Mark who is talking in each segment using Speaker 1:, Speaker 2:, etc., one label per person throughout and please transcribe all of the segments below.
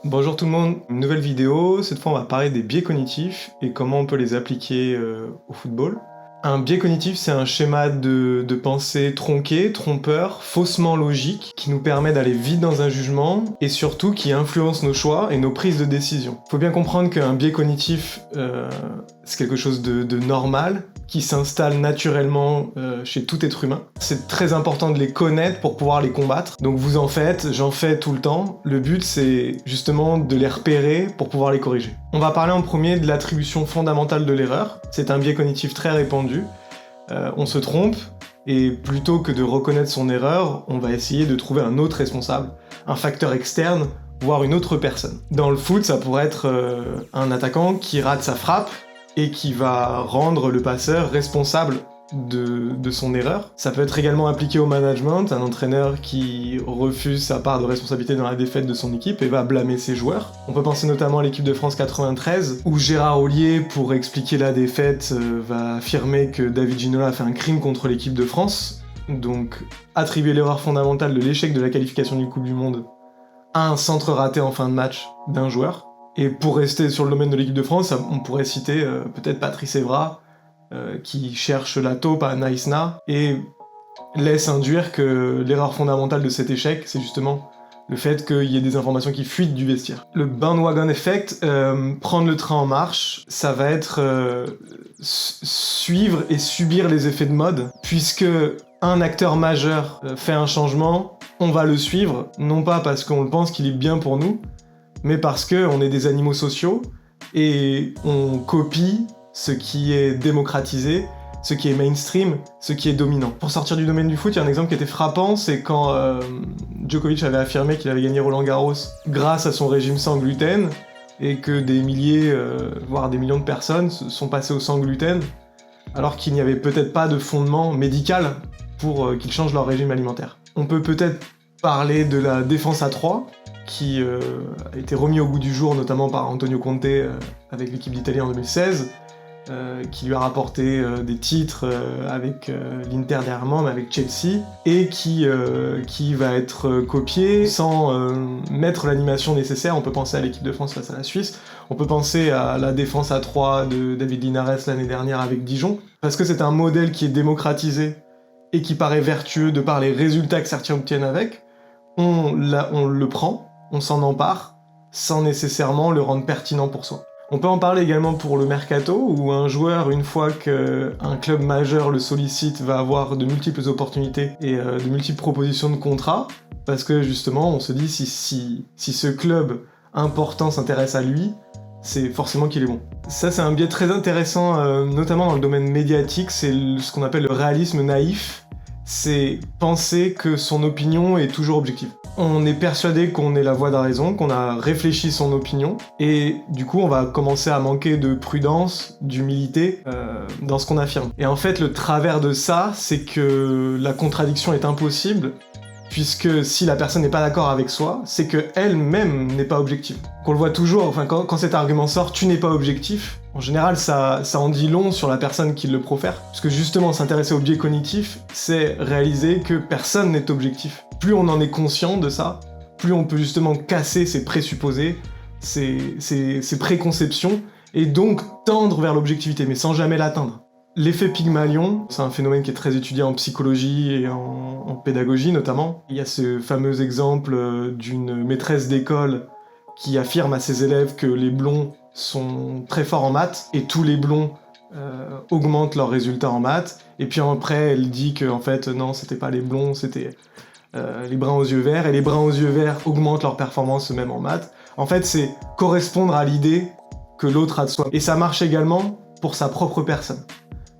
Speaker 1: Bonjour tout le monde, une nouvelle vidéo. Cette fois on va parler des biais cognitifs et comment on peut les appliquer au football. Un biais cognitif, c'est un schéma de pensée tronqué, trompeur, faussement logique, qui nous permet d'aller vite dans un jugement et surtout qui influence nos choix et nos prises de décision. Faut bien comprendre qu'un biais cognitif, c'est quelque chose de normal, qui s'installe naturellement chez tout être humain. C'est très important de les connaître pour pouvoir les combattre. Donc vous en faites, j'en fais tout le temps. Le but, c'est justement de les repérer pour pouvoir les corriger. On va parler en premier de l'attribution fondamentale de l'erreur. C'est un biais cognitif très répandu. On se trompe, et plutôt que de reconnaître son erreur, on va essayer de trouver un autre responsable, un facteur externe, voire une autre personne. Dans le foot, ça pourrait être un attaquant qui rate sa frappe, et qui va rendre le passeur responsable de son erreur. Ça peut être également appliqué au management, un entraîneur qui refuse sa part de responsabilité dans la défaite de son équipe et va blâmer ses joueurs. On peut penser notamment à l'équipe de France 93, où Gérard Houllier, pour expliquer la défaite, va affirmer que David Ginola a fait un crime contre l'équipe de France, donc attribuer l'erreur fondamentale de l'échec de la qualification d'une Coupe du Monde à un centre raté en fin de match d'un joueur. Et pour rester sur le domaine de l'équipe de France, on pourrait citer peut-être Patrice Evra, qui cherche la taupe à Naïsna, et laisse induire que l'erreur fondamentale de cet échec, c'est justement le fait qu'il y ait des informations qui fuitent du vestiaire. Le bandwagon effect, prendre le train en marche, ça va être suivre et subir les effets de mode, puisque un acteur majeur fait un changement, on va le suivre, non pas parce qu'on pense qu'il est bien pour nous, mais parce qu'on est des animaux sociaux et on copie ce qui est démocratisé, ce qui est mainstream, ce qui est dominant. Pour sortir du domaine du foot, il y a un exemple qui était frappant, c'est quand Djokovic avait affirmé qu'il avait gagné Roland-Garros grâce à son régime sans gluten, et que des milliers, voire des millions de personnes sont passées au sans gluten, alors qu'il n'y avait peut-être pas de fondement médical pour qu'ils changent leur régime alimentaire. On peut peut-être parler de la défense à 3, qui a été remis au goût du jour notamment par Antonio Conte avec l'équipe d'Italie en 2016, qui lui a rapporté des titres avec l'Inter dernièrement, mais avec Chelsea, et qui va être copié sans mettre l'animation nécessaire. On peut penser à l'équipe de France face à la Suisse, on peut penser à la défense à 3 de David Linares l'année dernière avec Dijon, parce que c'est un modèle qui est démocratisé et qui paraît vertueux de par les résultats que certains obtiennent avec. On le prend, on s'en empare, sans nécessairement le rendre pertinent pour soi. On peut en parler également pour le mercato, où un joueur, une fois qu'un club majeur le sollicite, va avoir de multiples opportunités et de multiples propositions de contrat, parce que justement, on se dit si ce club important s'intéresse à lui, c'est forcément qu'il est bon. Ça, c'est un biais très intéressant, notamment dans le domaine médiatique, c'est ce qu'on appelle le réalisme naïf, c'est penser que son opinion est toujours objective. On est persuadé qu'on est la voix de la raison, qu'on a réfléchi son opinion, et du coup on va commencer à manquer de prudence, d'humilité dans ce qu'on affirme. Et en fait le travers de ça, c'est que la contradiction est impossible, puisque si la personne n'est pas d'accord avec soi, c'est qu'elle-même n'est pas objective. Qu'on le voit toujours, enfin quand cet argument sort, tu n'es pas objectif, en général ça en dit long sur la personne qui le profère, parce que justement s'intéresser au biais cognitif, c'est réaliser que personne n'est objectif. Plus on en est conscient de ça, plus on peut justement casser ses présupposés, ses préconceptions, et donc tendre vers l'objectivité, mais sans jamais l'atteindre. L'effet Pygmalion, c'est un phénomène qui est très étudié en psychologie et en pédagogie notamment. Il y a ce fameux exemple d'une maîtresse d'école qui affirme à ses élèves que les blonds sont très forts en maths, et tous les blonds augmentent leurs résultats en maths, et puis après elle dit que en fait non, c'était pas les blonds, c'était les bruns aux yeux verts, et les bruns aux yeux verts augmentent leur performance même en maths. En fait, c'est correspondre à l'idée que l'autre a de soi. Et ça marche également pour sa propre personne.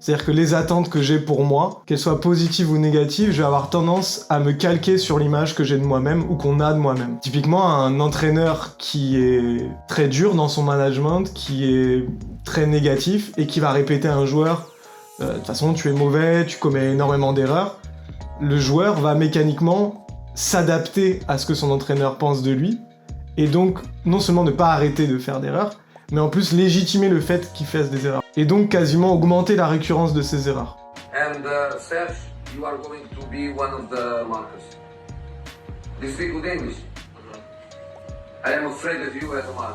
Speaker 1: C'est-à-dire que les attentes que j'ai pour moi, qu'elles soient positives ou négatives, je vais avoir tendance à me calquer sur l'image que j'ai de moi-même ou qu'on a de moi-même. Typiquement, un entraîneur qui est très dur dans son management, qui est très négatif et qui va répéter à un joueur « de toute façon, tu es mauvais, tu commets énormément d'erreurs », le joueur va mécaniquement s'adapter à ce que son entraîneur pense de lui, et donc non seulement ne pas arrêter de faire d'erreurs, mais en plus légitimer le fait qu'il fasse des erreurs, et donc quasiment augmenter la récurrence de ces erreurs.
Speaker 2: And Serge, you are going to be one of the markers. Do you speak good English? I am afraid of you as a mother,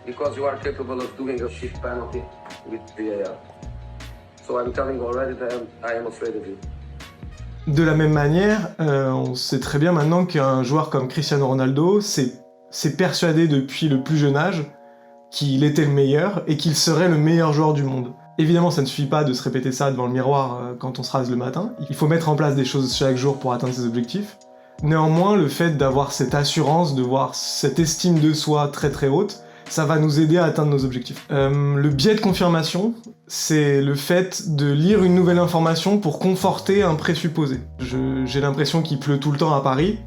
Speaker 2: because you are capable of doing a shit penalty with VAR. So I'm telling you already that I am afraid of you.
Speaker 1: De la même manière, on sait très bien maintenant qu'un joueur comme Cristiano Ronaldo s'est persuadé depuis le plus jeune âge qu'il était le meilleur et qu'il serait le meilleur joueur du monde. Évidemment, ça ne suffit pas de se répéter ça devant le miroir quand on se rase le matin. Il faut mettre en place des choses chaque jour pour atteindre ses objectifs. Néanmoins, le fait d'avoir cette assurance, de voir cette estime de soi très très haute, ça va nous aider à atteindre nos objectifs. Le biais de confirmation, c'est le fait de lire une nouvelle information pour conforter un présupposé. J'ai l'impression qu'il pleut tout le temps à Paris.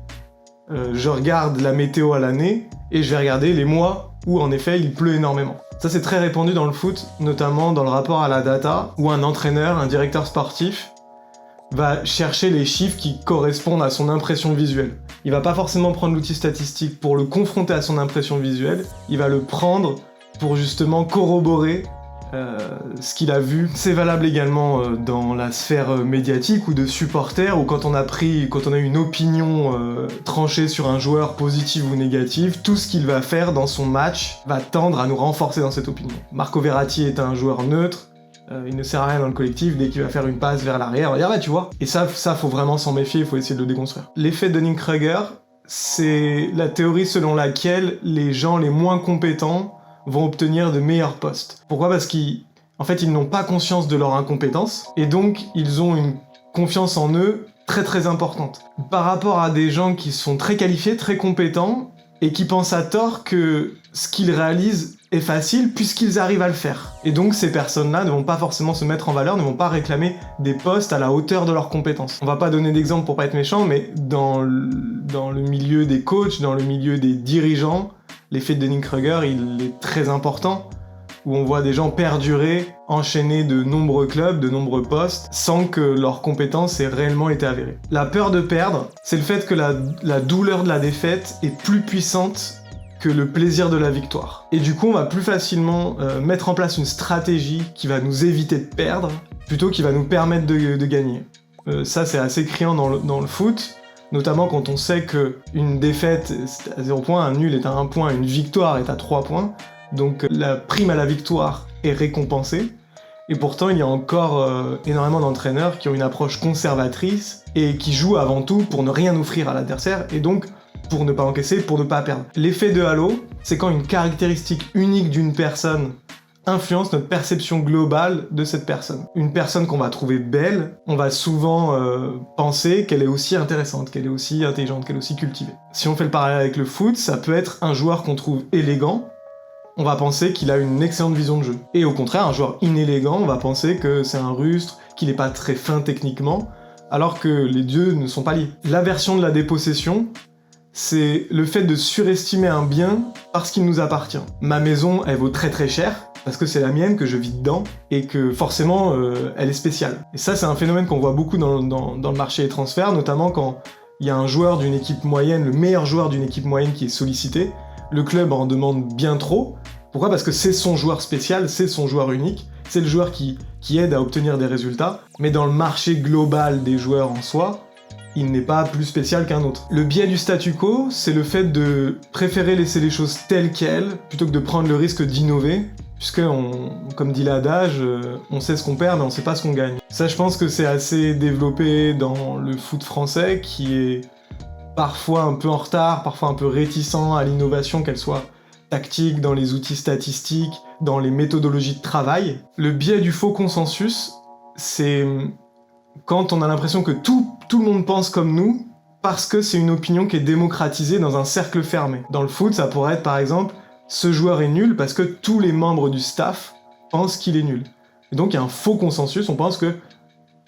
Speaker 1: Je regarde la météo à l'année et je vais regarder les mois où en effet il pleut énormément. Ça c'est très répandu dans le foot, notamment dans le rapport à la data, où un entraîneur, un directeur sportif, va chercher les chiffres qui correspondent à son impression visuelle. Il va pas forcément prendre l'outil statistique pour le confronter à son impression visuelle, il va le prendre pour justement corroborer ce qu'il a vu. C'est valable également dans la sphère médiatique ou de supporters, où quand on a une opinion tranchée sur un joueur positive ou négative, tout ce qu'il va faire dans son match va tendre à nous renforcer dans cette opinion. Marco Verratti est un joueur neutre, il ne sert à rien dans le collectif, dès qu'il va faire une passe vers l'arrière, on va dire ah, tu vois. Et ça faut vraiment s'en méfier, il faut essayer de le déconstruire. L'effet Dunning-Kruger, c'est la théorie selon laquelle les gens les moins compétents vont obtenir de meilleurs postes. Pourquoi ? Parce qu'ils n'ont pas conscience de leur incompétence, et donc ils ont une confiance en eux très très importante. Par rapport à des gens qui sont très qualifiés, très compétents, et qui pensent à tort que ce qu'ils réalisent est facile puisqu'ils arrivent à le faire. Et donc ces personnes-là ne vont pas forcément se mettre en valeur, ne vont pas réclamer des postes à la hauteur de leurs compétences. On va pas donner d'exemple pour pas être méchant, mais dans le milieu des coachs, dans le milieu des dirigeants, l'effet de Dunning-Kruger, il est très important, où on voit des gens perdurer, enchaîner de nombreux clubs, de nombreux postes, sans que leurs compétences aient réellement été avérées. La peur de perdre, c'est le fait que la douleur de la défaite est plus puissante que le plaisir de la victoire. Et du coup, on va plus facilement mettre en place une stratégie qui va nous éviter de perdre, plutôt qui va nous permettre de gagner. Ça, c'est assez criant dans le foot, notamment quand on sait qu'une défaite est à 0 points, un nul est à 1 point, une victoire est à 3 points, donc la prime à la victoire est récompensée. Et pourtant, il y a encore énormément d'entraîneurs qui ont une approche conservatrice et qui jouent avant tout pour ne rien offrir à l'adversaire, et donc pour ne pas encaisser, pour ne pas perdre. L'effet de halo, c'est quand une caractéristique unique d'une personne influence notre perception globale de cette personne. Une personne qu'on va trouver belle, on va souvent penser qu'elle est aussi intéressante, qu'elle est aussi intelligente, qu'elle est aussi cultivée. Si on fait le parallèle avec le foot, ça peut être un joueur qu'on trouve élégant, on va penser qu'il a une excellente vision de jeu. Et au contraire, un joueur inélégant, on va penser que c'est un rustre, qu'il n'est pas très fin techniquement, alors que les deux ne sont pas liés. L'inversion de la dépossession, c'est le fait de surestimer un bien parce qu'il nous appartient. Ma maison, elle vaut très très cher, parce que c'est la mienne, que je vis dedans, et que forcément, elle est spéciale. Et ça, c'est un phénomène qu'on voit beaucoup dans le marché des transferts, notamment quand il y a un joueur d'une équipe moyenne, le meilleur joueur d'une équipe moyenne qui est sollicité, le club en demande bien trop. Pourquoi ? Parce que c'est son joueur spécial, c'est son joueur unique, c'est le joueur qui aide à obtenir des résultats, mais dans le marché global des joueurs en soi, il n'est pas plus spécial qu'un autre. Le biais du statu quo, c'est le fait de préférer laisser les choses telles quelles, plutôt que de prendre le risque d'innover, puisque, comme dit l'adage, on sait ce qu'on perd, mais on sait pas ce qu'on gagne. Ça, je pense que c'est assez développé dans le foot français, qui est parfois un peu en retard, parfois un peu réticent à l'innovation, qu'elle soit tactique, dans les outils statistiques, dans les méthodologies de travail. Le biais du faux consensus, c'est quand on a l'impression que tout le monde pense comme nous, parce que c'est une opinion qui est démocratisée dans un cercle fermé. Dans le foot, ça pourrait être par exemple, ce joueur est nul parce que tous les membres du staff pensent qu'il est nul. Et donc il y a un faux consensus, on pense que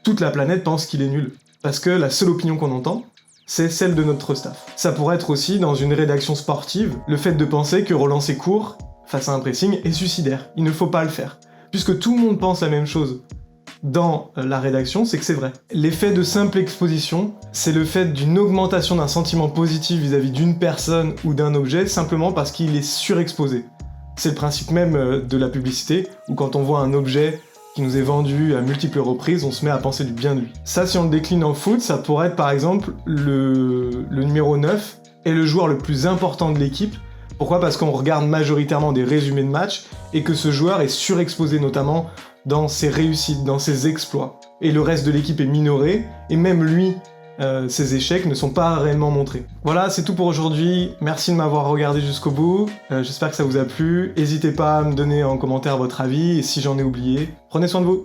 Speaker 1: toute la planète pense qu'il est nul. Parce que la seule opinion qu'on entend, c'est celle de notre staff. Ça pourrait être aussi dans une rédaction sportive, le fait de penser que relancer court, face à un pressing, est suicidaire. Il ne faut pas le faire. Puisque tout le monde pense la même chose dans la rédaction, c'est que c'est vrai. L'effet de simple exposition, c'est le fait d'une augmentation d'un sentiment positif vis-à-vis d'une personne ou d'un objet, simplement parce qu'il est surexposé. C'est le principe même de la publicité, où quand on voit un objet qui nous est vendu à multiples reprises, on se met à penser du bien de lui. Ça, si on le décline en foot, ça pourrait être par exemple le numéro 9 est le joueur le plus important de l'équipe, Pourquoi ? Parce qu'on regarde majoritairement des résumés de matchs et que ce joueur est surexposé notamment dans ses réussites, dans ses exploits. Et le reste de l'équipe est minoré, et même lui, ses échecs ne sont pas réellement montrés. Voilà, c'est tout pour aujourd'hui. Merci de m'avoir regardé jusqu'au bout. J'espère que ça vous a plu. N'hésitez pas à me donner en commentaire votre avis, et si j'en ai oublié, prenez soin de vous.